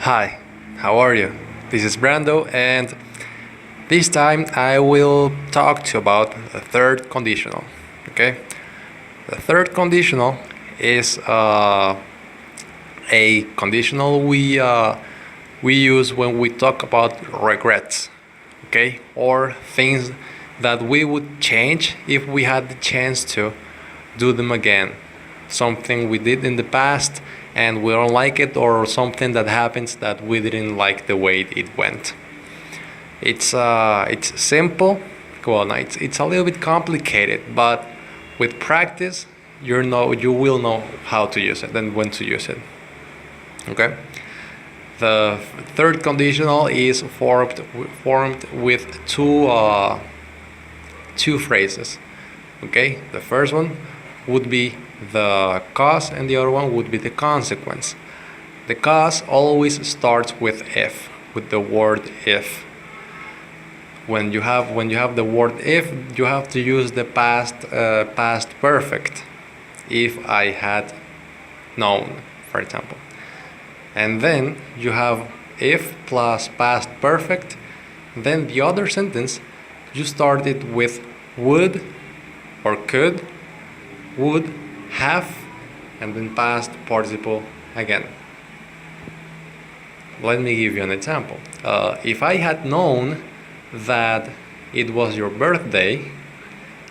Hi, how are you? This is Brando, and this time I will talk to you about the third conditional. Okay, the third conditional is a conditional we use when we talk about regrets. Okay, or things that we would change if we had the chance to do them again. Something we did in the past and we don't like it, or something that happens that we didn't like the way it went. It's simple. Well, no, it's a little bit complicated, but with practice, you will know how to use it and when to use it. Okay. The third conditional is formed with two phrases. Okay. The first one would be the cause and the other one would be the consequence. The cause always starts with if, with the word if. When you have the word if, you have to use the past perfect. If I had known, for example. And then you have if plus past perfect. Then the other sentence, you start it with would or could, would have, and then past participle again. Let me give you an example. If I had known that it was your birthday,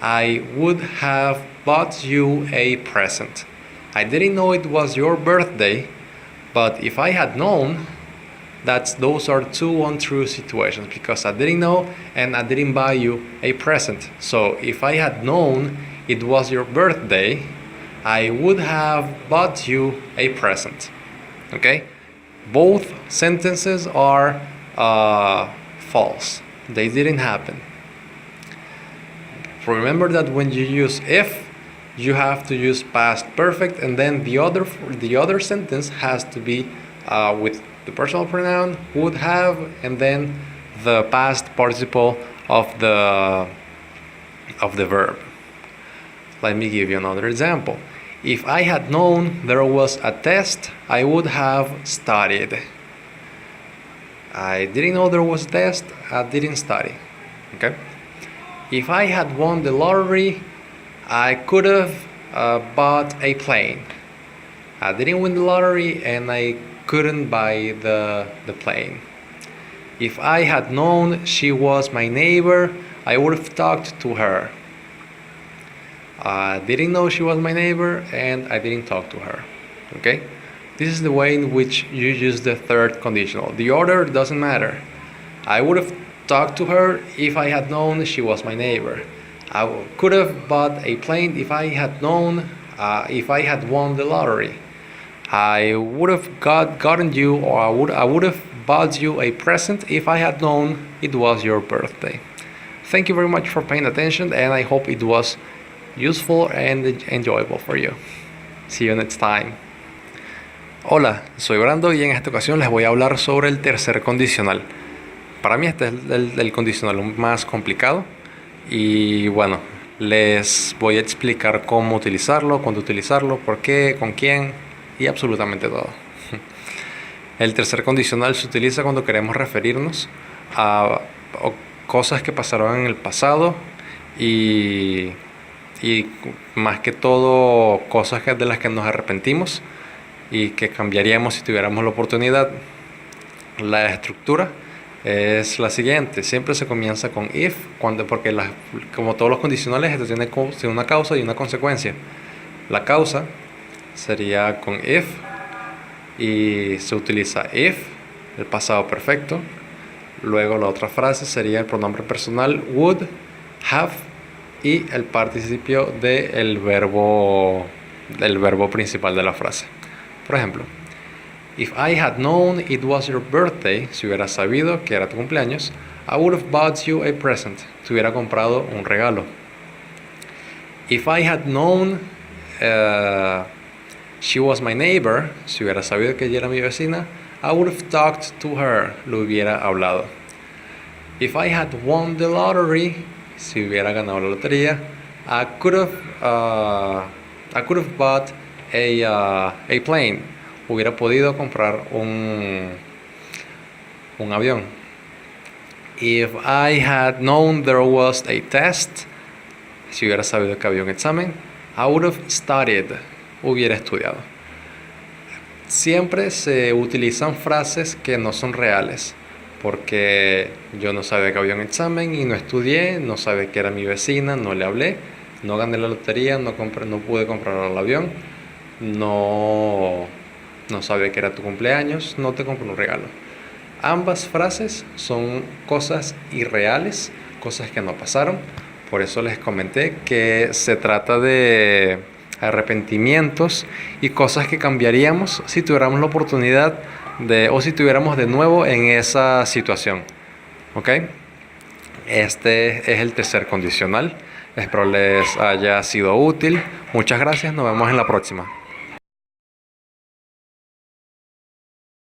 I would have bought you a present. I didn't know it was your birthday, but if I had known, those are two untrue situations, because I didn't know and I didn't buy you a present. So if I had known it was your birthday, I would have bought you a present. Okay? Both sentences are false. They didn't happen. Remember that when you use if, you have to use past perfect, and then the other sentence has to be with the personal pronoun would have, and then the past participle of the verb. Let me give you another example. If I had known there was a test, I would have studied. I didn't know there was a test, I didn't study. Okay? If I had won the lottery, I could have bought a plane. I didn't win the lottery and I couldn't buy the plane. If I had known she was my neighbor, I would have talked to her. I didn't know she was my neighbor and I didn't talk to her. Okay? This is the way in which you use the third conditional. The order doesn't matter. I would have talked to her if I had known she was my neighbor. I could have bought a plane if I had known, if I had won the lottery. I would have gotten you, or I would have bought you a present if I had known it was your birthday. Thank you very much for paying attention, and I hope it was useful and enjoyable for you. See you next time. Hola, soy Brando y en esta ocasión les voy a hablar sobre el tercer condicional. Para mí este es el condicional más complicado y bueno, les voy a explicar cómo utilizarlo, cuándo utilizarlo, por qué, con quién y absolutamente todo. El tercer condicional se utiliza cuando queremos referirnos a cosas que pasaron en el pasado y más que todo cosas de las que nos arrepentimos y que cambiaríamos si tuviéramos la oportunidad. La estructura es la siguiente: siempre se comienza con if, porque como todos los condicionales, esto tiene una causa y una consecuencia. La causa sería con if y se utiliza if, el pasado perfecto. Luego la otra frase sería el pronombre personal would, have y el participio del verbo principal de la frase. Por ejemplo, if I had known it was your birthday, si hubiera sabido que era tu cumpleaños, I would have bought you a present, te hubiera comprado un regalo. If I had known she was my neighbor, si hubiera sabido que ella era mi vecina, I would have talked to her, lo hubiera hablado. If I had won the lottery, si hubiera ganado la lotería, I could have bought a plane. Hubiera podido comprar un un avión. If I had known there was a test, si hubiera sabido que había un examen, I would have studied, hubiera estudiado. Siempre se utilizan frases que no son reales, porque yo no sabía que había un examen y no estudié, no sabía que era mi vecina, no le hablé, no gané la lotería, no pude comprar el avión, no sabía que era tu cumpleaños, no te compré un regalo. Ambas frases son cosas irreales, cosas que no pasaron. Por eso les comenté que se trata de arrepentimientos y cosas que cambiaríamos si tuviéramos la oportunidad o si estuviéramos de nuevo en esa situación. ¿Ok? Este es el tercer condicional. Espero les haya sido útil. Muchas gracias. Nos vemos en la próxima.